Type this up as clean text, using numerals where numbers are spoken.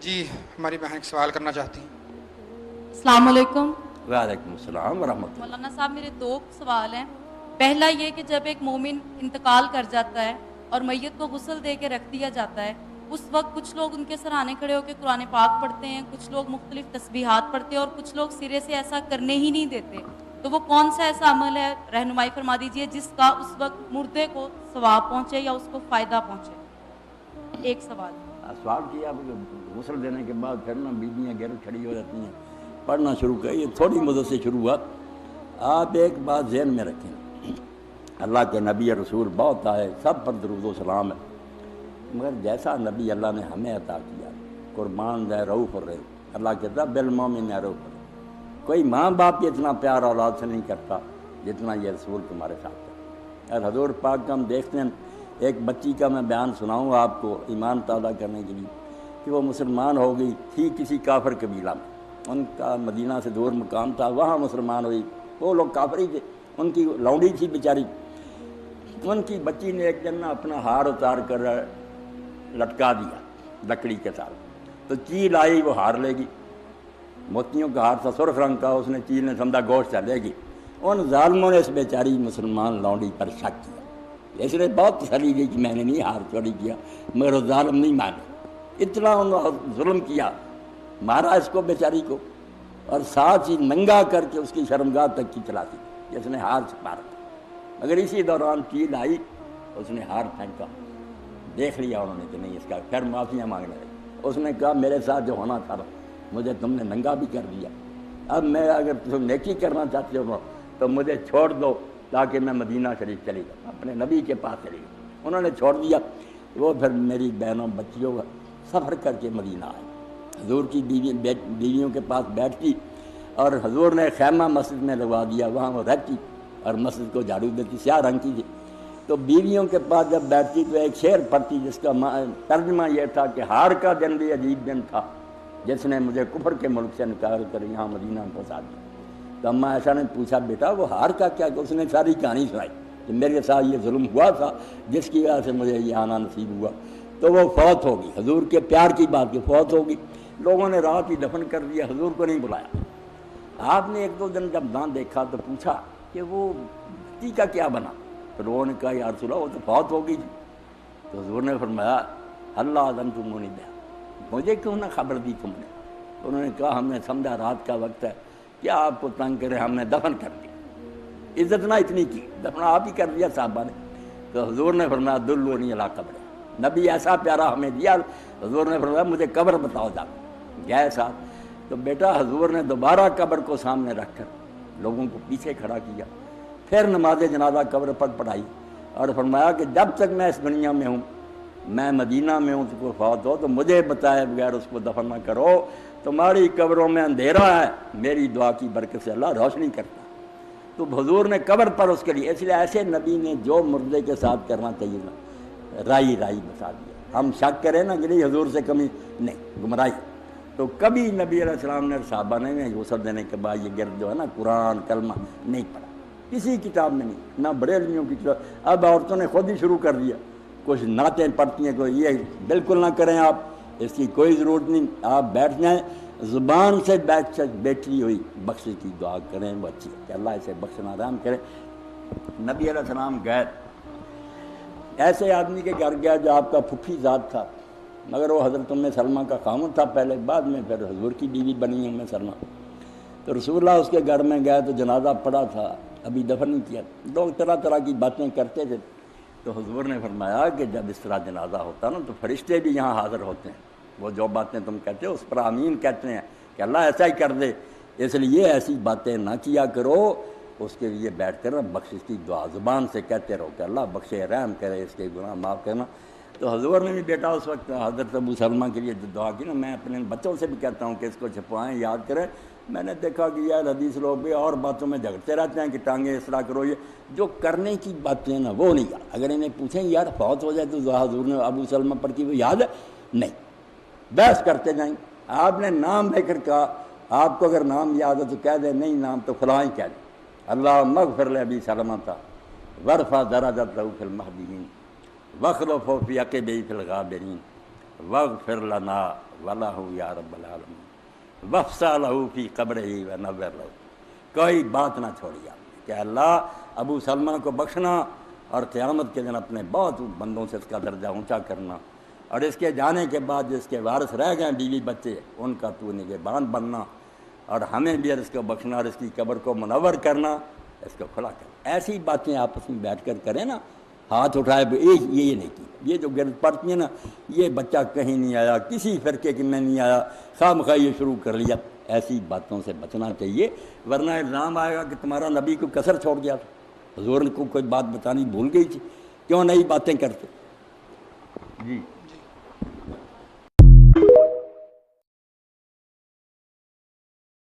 جی ہماری بہن ایک سوال کرنا چاہتی ہیں۔ السلام علیکم۔ وعلیکم السلام ورحمۃ اللہ۔ مولانا صاحب میرے دو سوال ہیں۔ پہلا یہ کہ جب ایک مومن انتقال کر جاتا ہے اور میت کو غسل دے کے رکھ دیا جاتا ہے، اس وقت کچھ لوگ ان کے سرانے کھڑے ہو کے قرآن پاک پڑھتے ہیں، کچھ لوگ مختلف تسبیحات پڑھتے ہیں اور کچھ لوگ سرے سے ایسا کرنے ہی نہیں دیتے، تو وہ کون سا ایسا عمل ہے، رہنمائی فرما دیجئے، جس کا اس وقت مردے کو ثواب پہنچے یا اس کو فائدہ پہنچے؟ ایک سوال۔ سوال کیا اب غسل دینے کے بعد پھر نا بیویاں گھر کھڑی ہو جاتی ہیں، پڑھنا شروع کر، یہ تھوڑی مدت سے شروع ہوا۔ آپ ایک بات ذہن میں رکھیں، اللہ کے نبی رسول بہت آئے، سب پر درود و سلام ہے، مگر جیسا نبی اللہ نے ہمیں عطا کیا، قربان دے رؤوف الرحیم، اللہ کہتا بالمومن رؤوف الرحیم، کوئی ماں باپ کی اتنا پیار اولاد سے نہیں کرتا جتنا یہ رسول تمہارے ساتھ ہے۔ اور حضور پاک کا ہم دیکھتے ہیں، ایک بچی کا میں بیان سناؤں آپ کو ایمان تازہ کرنے کے لیے، کہ وہ مسلمان ہو گئی تھی کسی کافر قبیلہ میں، ان کا مدینہ سے دور مقام تھا، وہاں مسلمان ہوئی، وہ لوگ کافر ہی تھے، ان کی لونڈی تھی بیچاری، ان کی بچی نے ایک دن نا اپنا ہار اتار کر لٹکا دیا لکڑی کے ساتھ، تو چیل آئی وہ ہار لے گی، موتیوں کا ہار تھا سرخ رنگ کا، اس نے چیل نے سمجھا گوشت لے گی، ان ظالموں نے اس بیچاری مسلمان لونڈی پر شک کیا، اس نے بہت تسلی دی کہ میں نے نہیں ہار چوری کیا، مگر وہ ظالم نہیں مانے، اتنا انہوں نے ظلم کیا، مارا اس کو بیچاری کو، اور ساتھ ہی ننگا کر کے اس کی شرمگاہ تک کی چلا دی جس نے ہار چھپا رکھا، مگر اسی دوران چیل آئی، اس نے ہار پھینکا، دیکھ لیا انہوں نے کہ نہیں اس کا، پھر معافیاں مانگنے لگے، اس نے کہا میرے ساتھ جو ہونا تھا مجھے تم نے ننگا بھی کر دیا، اب میں اگر تم نیکی کرنا چاہتے ہو تو مجھے چھوڑ دو تاکہ میں مدینہ شریف چلی جاؤں، اپنے نبی کے پاس چلی گئی، انہوں نے چھوڑ دیا، وہ پھر میری بہنوں بچیوں کا سفر کر کے مدینہ آئے، حضور کی بیویوں کے پاس بیٹھتی، اور حضور نے خیمہ مسجد میں لگوا دیا، وہاں وہ رہتی اور مسجد کو جھاڑو دیتی، سیاہ رنگ کی تھی، تو بیویوں کے پاس جب بیٹھتی تو ایک شعر پڑھتی جس کا ترجمہ یہ تھا کہ ہار کا دن بھی عجیب دن تھا جس نے مجھے کفر کے ملک سے نکال کر یہاں مدینہ پہنچا دیا، تو اماں عائشہ نے پوچھا بیٹا وہ ہار کا کیا، کہ اس نے ساری کہانی سنائی کہ میرے ساتھ یہ ظلم ہوا تھا جس کی وجہ سے مجھے یہ آنا نصیب ہوا، تو وہ فوت ہوگی، حضور کے پیار کی بات کی فوت ہوگی، لوگوں نے رات ہی دفن کر دیا، حضور کو نہیں بلایا، آپ نے ایک دو دن جب نہ دیکھا تو پوچھا کہ وہ بچی کا کیا بنا، تو لوگوں نے کہا یا رسول اللہ وہ تو فوت ہو گئی تھی، تو حضور نے فرمایا اللہ اعلم تم نہیں دیا، مجھے کیوں نہ خبر دی تم نے، تو انہوں نے کہا ہم نے سمجھا رات کا وقت ہے کیا آپ کو تنگ کرے، ہم نے دفن کر دیا، عزت نہ اتنی کی، دفن آپ ہی کر دیا صحابہ نے، تو حضور نے فرمایا دلونی علی قبر، نبی ایسا پیارا ہمیں دیا، حضور نے فرمایا مجھے قبر بتاؤ جا، گئے ساتھ، تو بیٹا حضور نے دوبارہ قبر کو سامنے رکھ کر لوگوں کو پیچھے کھڑا کیا، پھر نماز جنازہ قبر پر پڑھائی، اور فرمایا کہ جب تک میں اس دنیا میں ہوں، میں مدینہ میں ہوں، تو کوئی فوت ہو تو مجھے بتائے بغیر اس کو دفن نہ کرو، تمہاری قبروں میں اندھیرا ہے، میری دعا کی برکت سے اللہ روشنی کرتا، تو حضور نے قبر پر اس کے لیے، اس لیے ایسے نبی نے جو مردے کے ساتھ کرنا چاہیے نا رائی بتا دیا، ہم شک کریں نا کہ نہیں حضور سے کمی نہیں، گمراہی، تو کبھی نبی علیہ السلام نے صحابہ نے غسل دینے کے بعد یہ گرد جو ہے نا قرآن کلمہ نہیں پڑھا، کسی کتاب میں نہیں، نہ بریلویوں کی کتاب، اب عورتوں نے خود ہی شروع کر دیا، کچھ نعتیں پڑھتی ہیں، کوئی یہ بالکل نہ کریں آپ، اس کی کوئی ضرورت نہیں، آپ بیٹھ جائیں، زبان سے بیٹھی ہوئی بخشش کی دعا کریں، وہ اچھی ہے کہ اللہ اسے بخشنا رحم کرے۔ نبی علیہ السلام گئے ایسے آدمی کے گھر گیا جو آپ کا پھپھی ذات تھا، مگر وہ حضرت ام سلمہ کا خامن تھا پہلے، بعد میں پھر حضور کی بیوی بنی ام سلمہ، تو رسول اللہ اس کے گھر میں گئے تو جنازہ پڑا تھا، ابھی دفن نہیں کیا، لوگ طرح طرح کی باتیں کرتے تھے، تو حضور نے فرمایا کہ جب اس طرح جنازہ ہوتا نا تو فرشتے بھی یہاں حاضر ہوتے ہیں، وہ جو باتیں تم کہتے ہو اس پر آمین کہتے ہیں کہ اللہ ایسا ہی کر دے، اس لیے ایسی باتیں نہ کیا کرو، اس کے لیے بیٹھ کر بخشش کی دعا زبان سے کہتے رہو کہ اللہ بخشے رحم کرے، اس کے گناہ معاف کرنا، تو حضور نے بھی بیٹا اس وقت حضرت ابو سلمہ کے لیے دعا کی نا، میں اپنے بچوں سے بھی کہتا ہوں کہ اس کو چھپائیں، یاد کریں، میں نے دیکھا کہ یار حدیث لوگ بھی اور باتوں میں جھگڑتے رہتے ہیں کہ ٹانگیں اس طرح کرو، یہ جو کرنے کی باتیں نا وہ نہیں یاد، اگر انہیں پوچھیں یار فوت ہو جائے تو دعا حضور نے ابو سلمہ پر کی وہ یاد ہے نہیں، بحث کرتے جائیں، آپ نے نام لے کر کہا، آپ کو اگر نام یاد ہے تو کہہ دیں، نہیں نام تو فلاں ہی کہہ دیں، اللہ مغفر لابی سلمہ تھا ورفع درجتہ فی المہدیین واخلفہ فی عقبہ فی الغابرین وغفر لنا ولہ یا رب العالمین وفسا لہو فی قبرہ ونور لہو، کوئی بات نہ چھوڑی آپ نے کہ اللہ ابو سلمہ کو بخشنا اور قیامت کے دن اپنے بہت بندوں سے اس کا درجہ اونچا کرنا، اور اس کے جانے کے بعد جس کے وارث رہ گئے بیوی بچے ان کا تو نگہبان بننا، اور ہمیں بھی اس کو بخشنا اور اس کی قبر کو منور کرنا، اس کو کھلا کرنا۔ ایسی باتیں آپس میں بیٹھ کر کریں نا، ہاتھ اٹھائے یہ نہیں کی، یہ جو گرد پڑتی ہیں نا، یہ بچہ کہیں نہیں آیا، کسی فرقے کے میں نہیں آیا، خواہ مخواہ یہ شروع کر لیا، ایسی باتوں سے بچنا چاہیے، ورنہ الزام آئے گا کہ تمہارا نبی کو کسر چھوڑ گیا تھا، حضور کو کوئی بات بتانی بھول گئی تھی، کیوں نئی باتیں کرتے؟ جی